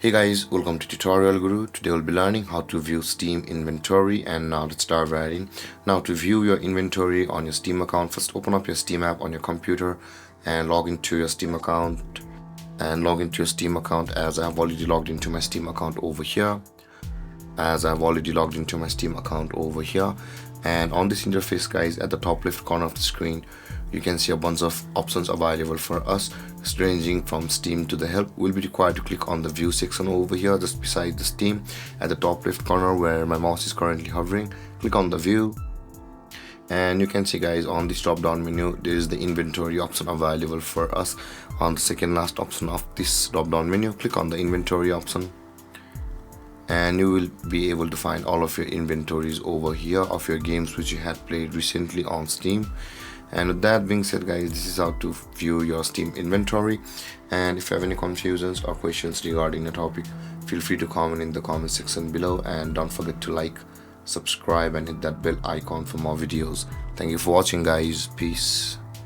Hey guys, welcome to Tutorial Guru. Today we'll be learning how to view Steam inventory, and now let's start writing. Now to view your inventory on your Steam account, first open up your Steam app on your computer and log into your Steam account as I've already logged into my Steam account over here. And on this interface guys, at the top left corner of the screen you can see a bunch of options available for us, ranging from Steam to the help. We'll be required to click on the view section over here just beside the Steam at the top left corner where my mouse is currently hovering. Click on the view and you can see guys, on this drop down menu there is the inventory option available for us. On the second last option of this drop down menu, click on the inventory option and you will be able to find all of your inventories over here of your games which you had played recently on Steam. And with that being said guys, this is how to view your Steam inventory. And if you have any confusions or questions regarding the topic, feel free to comment in the comment section below, and don't forget to like, subscribe and hit that bell icon for more videos. Thank you for watching guys. Peace.